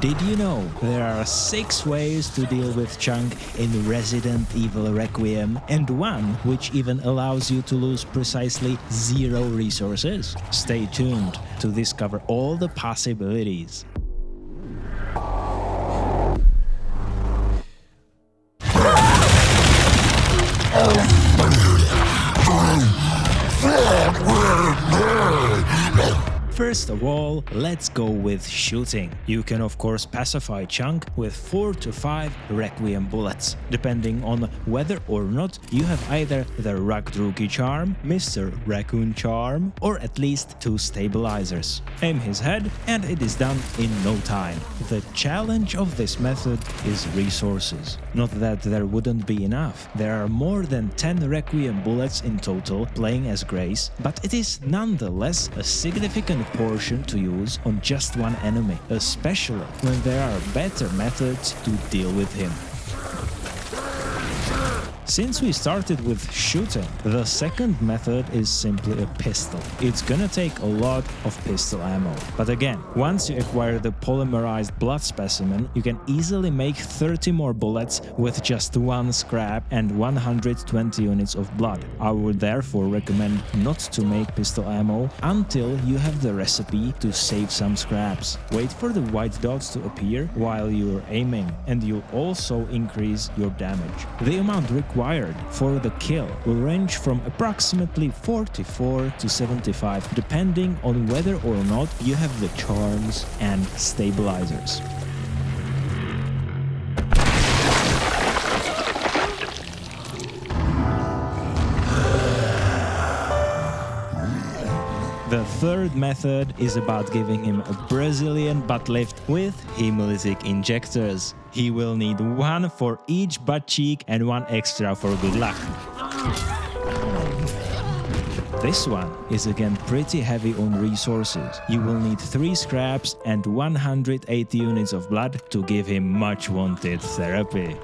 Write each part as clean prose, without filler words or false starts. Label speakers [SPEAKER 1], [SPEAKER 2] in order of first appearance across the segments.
[SPEAKER 1] Did you know there are 6 ways to deal with Chunk in Resident Evil Requiem, and one which even allows you to lose precisely 0 resources? Stay tuned to discover all the possibilities. First of all, let's go with shooting. You can of course pacify Chunk with 4 to 5 Requiem bullets, depending on whether or not you have either the Rugged Rookie charm, Mr. Raccoon charm, or at least 2 stabilizers. Aim his head and it is done in no time. The challenge of this method is resources. Not that there wouldn't be enough. There are more than 10 Requiem bullets in total playing as Grace, but it is nonetheless a significant portion to use on just one enemy, especially when there are better methods to deal with him. Since we started with shooting, the second method is simply a pistol. It's gonna take a lot of pistol ammo. But again, once you acquire the polymerized blood specimen, you can easily make 30 more bullets with just 1 scrap and 120 units of blood. I would therefore recommend not to make pistol ammo until you have the recipe to save some scraps. Wait for the white dots to appear while you're aiming, and you'll also increase your damage. The amount required for the kill will range from approximately 44 to 75, depending on whether or not you have the charms and stabilizers. The third method is about giving him a Brazilian butt lift with hemolytic injectors. He will need 1 for each butt cheek and 1 extra for good luck. This one is again pretty heavy on resources. You will need 3 scraps and 180 units of blood to give him much wanted therapy.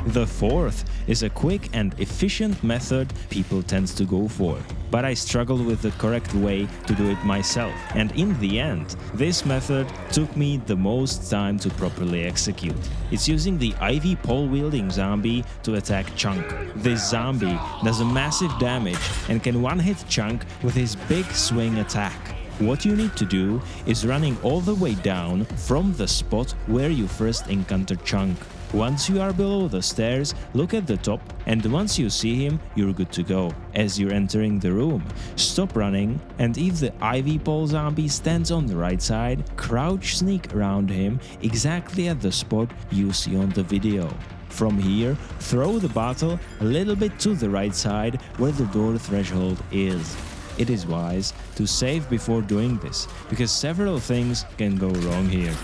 [SPEAKER 1] The fourth is a quick and efficient method people tend to go for, but I struggled with the correct way to do it myself, and in the end, this method took me the most time to properly execute. It's using the IV pole-wielding zombie to attack Chunk. This zombie does a massive damage and can one-hit Chunk with his big swing attack. What you need to do is running all the way down from the spot where you first encountered Chunk. Once you are below the stairs, look at the top, and once you see him, you're good to go. As you're entering the room, stop running, and if the IV pole zombie stands on the right side, crouch sneak around him exactly at the spot you see on the video. From here, throw the bottle a little bit to the right side where the door threshold is. It is wise to save before doing this, because several things can go wrong here.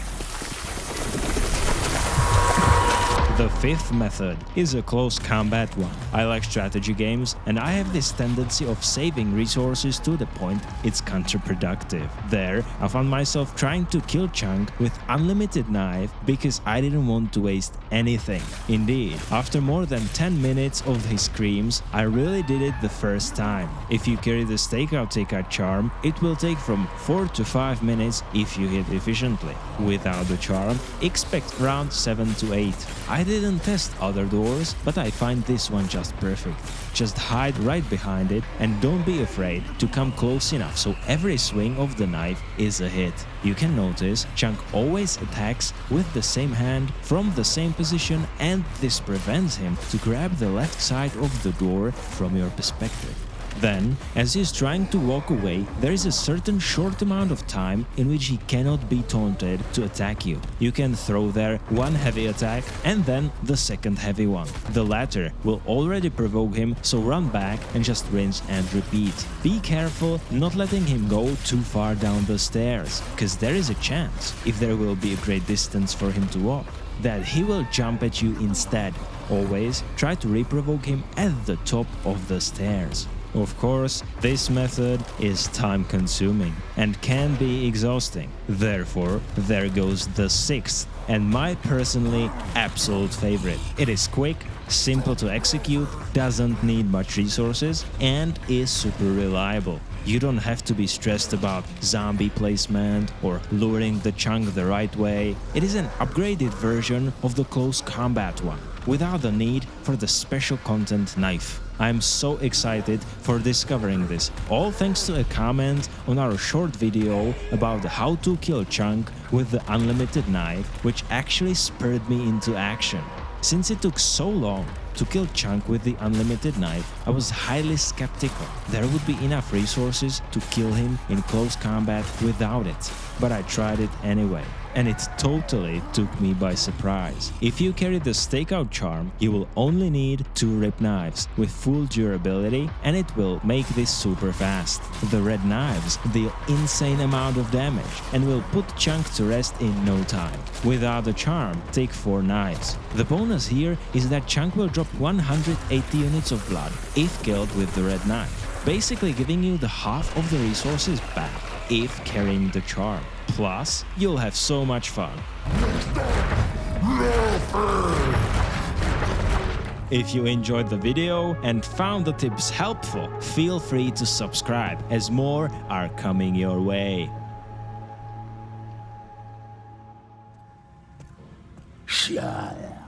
[SPEAKER 1] The fifth method is a close combat one. I like strategy games, and I have this tendency of saving resources to the point it's counterproductive. There, I found myself trying to kill Chunk with unlimited knife because I didn't want to waste anything. Indeed, after more than 10 minutes of his screams, I really did it the first time. If you carry the stakeout takeout charm, it will take from 4 to 5 minutes if you hit efficiently. Without the charm, expect around 7 to 8. I didn't test other doors, but I find this one just perfect. Just hide right behind it and don't be afraid to come close enough so every swing of the knife is a hit. You can notice Chunk always attacks with the same hand from the same position, and this prevents him to grab the left side of the door from your perspective. Then, as he's trying to walk away, there is a certain short amount of time in which he cannot be taunted to attack you. You can throw there 1 heavy attack and then the second heavy one. The latter will already provoke him, so run back and just rinse and repeat. Be careful not letting him go too far down the stairs, because there is a chance, if there will be a great distance for him to walk, that he will jump at you instead. Always try to reprovoke him at the top of the stairs. Of course, this method is time-consuming and can be exhausting. Therefore, there goes the sixth and my personally absolute favorite. It is quick, simple to execute, doesn't need much resources, and is super reliable. You don't have to be stressed about zombie placement or luring the chunk the right way. It is an upgraded version of the close combat one, without the need for the special content knife. I'm so excited for discovering this, all thanks to a comment on our short video about how to kill chunk with the unlimited knife, which actually spurred me into action. Since it took so long to kill chunk with the unlimited knife, I was highly skeptical there would be enough resources to kill him in close combat without it, but I tried it anyway. And it totally took me by surprise. If you carry the stakeout charm, you will only need 2 rip knives with full durability, and it will make this super fast. The red knives deal insane amount of damage and will put chunk to rest in no time. Without the charm, take 4 knives. The bonus here is that chunk will drop 180 units of blood if killed with the red knife, basically giving you the half of the resources back if carrying the charm. Plus, you'll have so much fun. If you enjoyed the video and found the tips helpful, feel free to subscribe as more are coming your way.
[SPEAKER 2] Shia.